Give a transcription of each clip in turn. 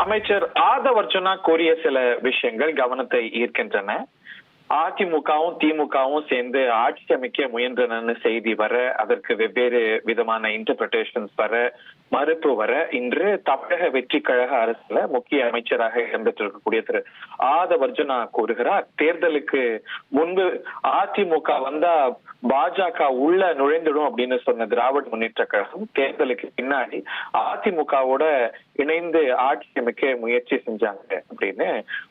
அமைச்சர் ஆதவ் அர்ஜுனா கூறிய சில விஷயங்கள் கவனத்தை ஈர்க்கின்றன. அதிமுகவும் திமுகவும் சேர்ந்து ஆட்சி அமைக்க முயன்றனன்னு செய்தி வர, அதற்கு வெவ்வேறு விதமான இன்டர்பிரேஷன்ஸ் வர, மறுப்பு வர, இன்று தமிழக வெற்றி கழக அரசுல முக்கிய அமைச்சராக இடம்பெற்றிருக்கக்கூடிய திரு ஆதவ் அர்ஜுனா கூறுகிறார், தேர்தலுக்கு முன்பு அதிமுக வந்தா பாஜக உள்ள நுழைந்துடும் அப்படின்னு சொன்ன திராவிட முன்னேற்ற கழகம் தேர்தலுக்கு பின்னாடி அதிமுகவோட இணைந்து ஆட்சி அமைக்க முயற்சி செஞ்சாங்க அப்படின்னு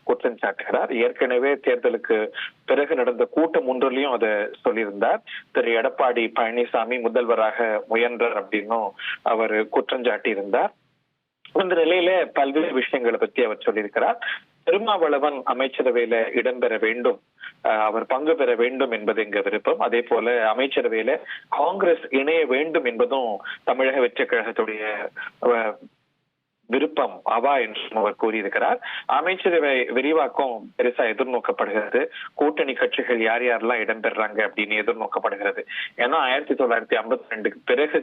குற்றம் சாட்டுகிறார். ஏற்கனவே தேர்தலுக்கு பிறகு நடந்த கூட்டம் ஒன்றிலையும் அதை சொல்லியிருந்தார். திரு எடப்பாடி பழனிசாமி முதல்வராக முயன்றார் அப்படின்னும் அவர் குற்றம் சாட்டியிருந்தார். இந்த நிலையில பல்வேறு விஷயங்களை பத்தி அவர் சொல்லியிருக்கிறார். திருமாவளவன் அமைச்சரவையில இடம்பெற வேண்டும், அவர் பங்கு பெற வேண்டும் என்பது எங்க விருப்பம். அதே போல அமைச்சரவையில காங்கிரஸ் இணைய வேண்டும் என்பதும் தமிழக வெற்றி கழகத்துடைய விருப்பம் அவா என்றும் அவர் கூறியிருக்கிறார். அமைச்சரவை விரிவாக்கம் பெருசா எதிர்நோக்கப்படுகிறது. கூட்டணி கட்சிகள் யார் யாரெல்லாம் இடம்பெறாங்க அப்படின்னு எதிர்நோக்கப்படுகிறது. ஏன்னா 1952 பிறகு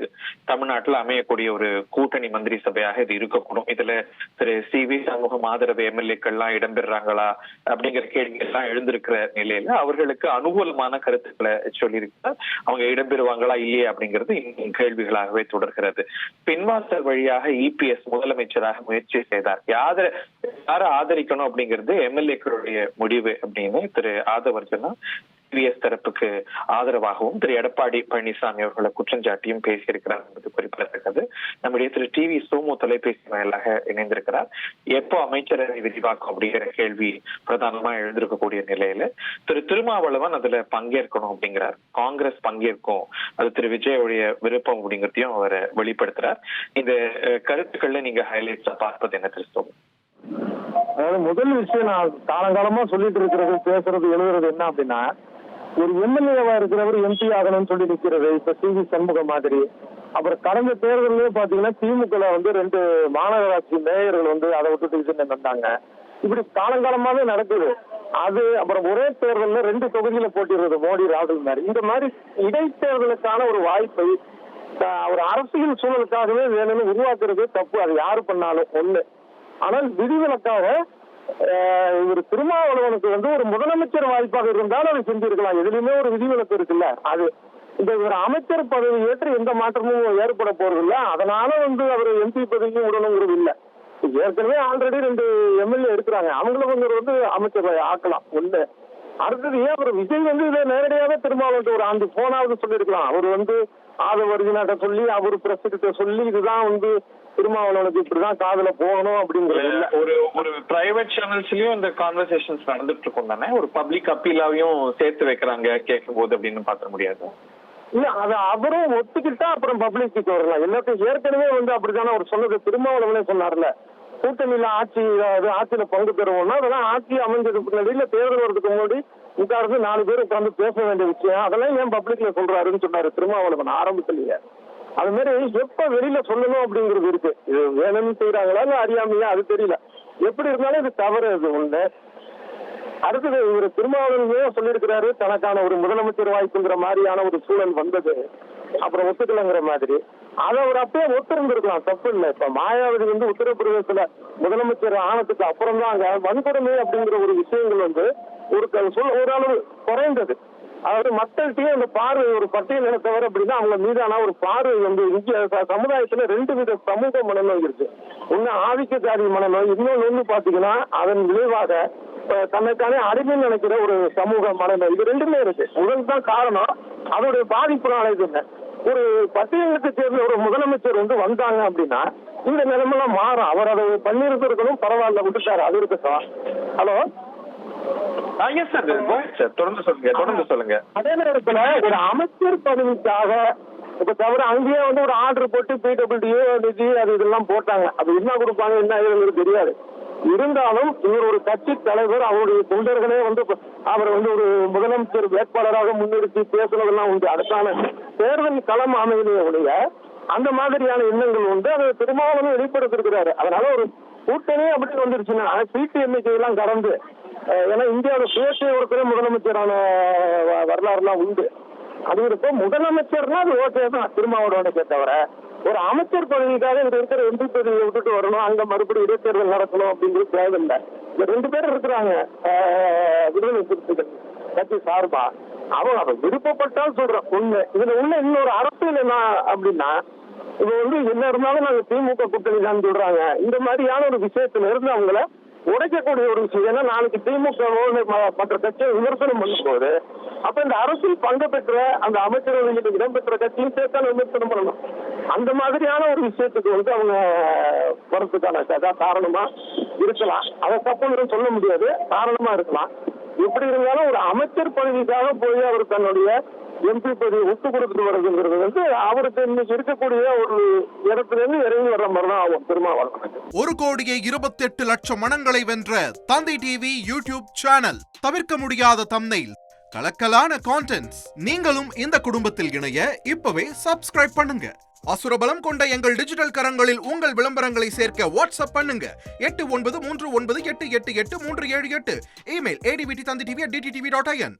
தமிழ்நாட்டில் அமையக்கூடிய ஒரு கூட்டணி மந்திரி சபையாக இது இருக்கக்கூடும். இதுல திரு சி.வி. சண்முகம் ஆதரவு எம்எல்ஏக்கள்லாம் இடம்பெறாங்களா அப்படிங்கிற கேள்வி எல்லாம் எழுந்திருக்கிற நிலையில அவர்களுக்கு அனுகூலமான கருத்துக்களை சொல்லியிருக்கிறார். அவங்க இடம்பெறுவாங்களா இல்லையா அப்படிங்கிறது கேள்விகளாகவே தொடர்கிறது. பின்வாசல் வழியாக இபிஎஸ் முதலமைச்சர் முயற்சி செய்தார். யாரை ஆதரிக்கணும் அப்படிங்கிறது எம்எல்ஏக்களுடைய முடிவு அப்படின்னு திரு ஆதவ் அர்ஜுனா டிவிஎஸ் தரப்புக்கு ஆதரவாகவும் திரு எடப்பாடி பழனிசாமி அவர்களை குற்றஞ்சாட்டியும் பேசியிருக்கிறார் என்பது குறிப்பிடத்தக்கது. நம்முடைய திரு டிவி சோமு தொலைபேசி வாயிலாக இணைந்திருக்கிறார். எப்போ அமைச்சரவை விரிவாக்கம் அப்படிங்கிற கேள்வி பிரதானமா எழுந்திருக்கக்கூடிய நிலையில திரு திருமாவளவன் அதுல பங்கேற்கணும் அப்படிங்கிறார். காங்கிரஸ் பங்கேற்கும், அது திரு விஜயோடைய விருப்பம் அப்படிங்கிறதையும் அவர் வெளிப்படுத்துறார். இந்த கருத்துக்கள்ல நீங்க ஹைலைட்ஸா பார்ப்பது என்ன திரு சோமு? அதாவது முதல் விஷயம் நான் காலங்காலமா சொல்லிட்டு இருக்கிறது, பேசுறது, எழுதுறது என்ன அப்படின்னா, ஒரு எம்எல்ஏவா இருக்கிறவர் எம்பி ஆகணும்னு சொல்லி நிற்கிறது. இப்ப சி.வி. சண்முகம் மாதிரி. அப்புறம் கடந்த தேர்தலே பாத்தீங்கன்னா திமுக வந்து 2 மாநகராட்சி மேயர்கள் அதை விட்டுட்டு வந்தாங்க. இப்படி காலங்காலமாவே நடக்குது. அது அப்புறம் ஒரே தேர்தலில் 2 தொகுதியில போட்டிடுறது மோடி ராகுல் மாதிரி. இந்த மாதிரி இடைத்தேர்தலுக்கான ஒரு வாய்ப்பை ஒரு அரசியல் சூழலுக்காகவே வேணும்னு உருவாக்குறது தப்பு. அது யாரு பண்ணாலும் ஒண்ணு. ஆனால் விதிவிலக்காக இவர் திருமாவளவனுக்கு ஒரு முதலமைச்சர் வாய்ப்பாக இருந்தால் அதை செஞ்சிருக்கலாம். எதுலையுமே ஒரு விதிவிலக்கு இருக்குல்ல. அது இந்த ஒரு அமைச்சர் பதவி ஏற்று எந்த மாற்றமும் ஏற்பட போறது இல்லை. அதனால அவர் எம்பி பதவியும் விடணுங்கிறது இல்லை. ஏற்கனவே ஆல்ரெடி 2 எம்எல்ஏ இருக்கிறாங்க. அவங்கள அமைச்சர் ஆக்கலாம் ஒண்ணு. அடுத்தது ஏன் அவர் விஜய் இதை நேரடியாக திருமாவளவன் ஒரு ஆண்டு போனாவது சொல்லியிருக்கலாம். அவர் ஆதவ் அர்ஜுனாட்ட சொல்லி, அவர் பிரஸ் கிட்ட சொல்லி, இதுதான் திருமாவளவனுக்கு இப்படிதான் காதுல போகணும் அப்படிங்கிறது ஒரு பிரைவேட் சேனல்ஸ்லயும் இந்த கான்வர்சேஷன்ஸ் நடந்துட்டு இருக்கும் தானே. ஒரு பப்ளிக் அப்பீலாவையும் சேர்த்து வைக்கிறாங்க கேட்கும் போது அப்படின்னு பாத்திர முடியாது. இல்ல, அதை அவரும் ஒத்துக்கிட்டா அப்புறம் பப்ளிக்கு வரலாம். எல்லாத்தையும் ஏற்கனவே அப்படித்தானே அவர் சொன்னது. திருமாவளவனே சொன்னார்ல, கூட்டணியில ஆட்சியில பங்கு பெறுவோம்னா அதெல்லாம் ஆட்சி அமைஞ்சதுக்கு முன்னாடி இல்ல தேர்தல் வரதுக்கு முன்னாடி உட்கார்ந்து 4 பேர் உட்கார்ந்து பேச வேண்டிய விஷயம். அதெல்லாம் ஏன் பப்ளிக்ல சொல்றாருன்னு சொன்னாரு திருமாவளவன் ஆரம்பத்திலேயே. அது மாதிரி எப்ப வெளியில சொல்லணும் அப்படிங்கிறது இருக்கு. இது வேணும்னு செய்யறாங்களா இல்ல அறியாமையா அது தெரியல. எப்படி இருந்தாலும் இது தவறு. அது ஒண்ணு. அடுத்தது இவர் திருமாவளவன் சொல்லியிருக்கிறாரு, தனக்கான ஒரு முதலமைச்சர் வாய்ப்புங்கிற மாதிரியான ஒரு சூழல் வந்தது, அப்புறம் ஒத்துக்கலங்கிற மாதிரி. அதை அவர் அப்பயே ஒத்திருந்திருக்கலாம், தப்பு இல்லை. இப்ப மாயாவதி உத்தரப்பிரதேசத்துல முதலமைச்சர் ஆனதுக்கு அப்புறம் தான் அங்க வன்கொடுமை அப்படிங்கிற ஒரு விஷயங்கள் ஓரளவு குறைந்தது. அதாவது மக்கள்கிட்டயே அந்த பார்வை ஒரு பட்டியல் இனத்தவர் அப்படின்னா அவங்க மீதான ஒரு பார்வை இந்திய சமுதாயத்துல 2 வித சமூக மனநோய் இருக்கு. ஒண்ணு ஆதிக்க ஜாதி மனநோய், இன்னொன்னு பாத்தீங்கன்னா அதன் விளைவாக தன்னைத்தானே அடிமை நினைக்கிற ஒரு சமூக மனநோய். இது 2மே இருக்கு. முதல் தான் காரணம். அதோடைய பாதிப்புனால இது என்ன, ஒரு பட்டியலுக்கு சேர்ந்த ஒரு முதலமைச்சர் வந்தாங்க அப்படின்னா இந்த நிலைமெல்லாம் மாறும். அவர் அதை பண்ணியிருந்திருக்கணும், பரவாயில்ல விட்டுட்டாரு, அது இருக்கட்டும். ஹலோ, தொடர்ந்து சொல்லுங்க. அதே நேரத்துல ஒரு அமைச்சர் பதவிக்காக இப்ப தவிர அங்கேயே ஒரு ஆர்டர் போட்டு பிடபிள்யூடி அது இதெல்லாம் போட்டாங்க. அது என்ன கொடுப்பாங்க என்ன ஏதுங்கிறது தெரியாது. இருந்தாலும் இவர் ஒரு கட்சி தலைவர், அவருடைய தொண்டர்களே அவர் ஒரு முதலமைச்சர் வேட்பாளராக முன்னிறுத்தி பேசுனதெல்லாம் உண்டு. அடுத்தான தேர்தல் களம் அமைதியை உடைய அந்த மாதிரியான எண்ணங்கள் அதை திருமாவளவன் வெளிப்படுத்திருக்கிறாரு. அதனால ஒரு கூட்டணி அப்படி வந்துருச்சுன்னா சீட்டு எண்ணிக்கை எல்லாம் கடந்து, ஏன்னா இந்தியாவோட சுயேட்சை ஒருத்தரே முதலமைச்சரான வரலாறுலாம் உண்டு. அது இருப்ப முதலமைச்சர்னா அது ஓகே தான் திருமாவளவனுக்கு தவிர ஒரு அமைச்சர் பதவிக்காக இங்க இருக்கிற எம்பி பதவியை விட்டுட்டு வரணும், அங்க மறுபடியும் இடைத்தேர்தல் நடக்கணும் அப்படிங்கிறது தேவையில்லை. இந்த 2 பேர் இருக்கிறாங்க விடுதலை சிறுத்தைகள் கட்சி சார்பா, அவங்க விருப்பப்பட்டால் சொல்றேன் உண்மை. இதுல உள்ள இன்னொரு அரசியல் என்ன அப்படின்னா, இது என்ன இருந்தாலும் நாங்க திமுக கூட்டணி தான் சொல்றாங்க. இந்த மாதிரியான ஒரு விஷயத்துல இருந்து அவங்கள உடைக்கக்கூடிய ஒரு விஷயம். ஏன்னா நாளைக்கு திமுக மற்ற கட்சியை விமர்சனம் பண்ணும்போது அப்ப இந்த அரசியல் பங்கு பெற்ற அந்த அமைச்சரவையில் இடம்பெற்ற கட்சியும் சேர்த்தான் விமர்சனம் பண்ணணும். அந்த மாதிரியான ஒரு விஷயத்துக்கு அவங்க வரதுக்கான காரணமா இருக்கலாம். அதை தப்புன்னு சொல்ல முடியாது, காரணமா இருக்கலாம். எப்படி இருந்தாலும் ஒரு அமைச்சர் பதவிக்காக போய் அவர் தன்னுடைய எம்பி பதவி ஒத்து கொடுத்துட்டு வர்றதுங்கிறது அவருக்கு இன்னைக்கு இருக்கக்கூடிய ஒரு இடத்துல இருந்து இறங்கி வர்ற மாதிரி தான் ஆகும் திருமாவளவன். 1,28,00,000 மனங்களை வென்ற தந்தி டிவி யூடியூப் சேனல். தவிர்க்க முடியாத தம்ப்நெயில், கலக்கலான கான்டென்ட்ஸ். நீங்களும் இந்த குடும்பத்தில் இணைய இப்பவே சப்ஸ்கிரைப் பண்ணுங்க. அசுரபலம் கொண்ட எங்கள் டிஜிட்டல் கரங்களில் உங்கள் விளம்பரங்களை சேர்க்க வாட்ஸ்அப் பண்ணுங்க. 8939888838. Email advtthanditv@dttv.in.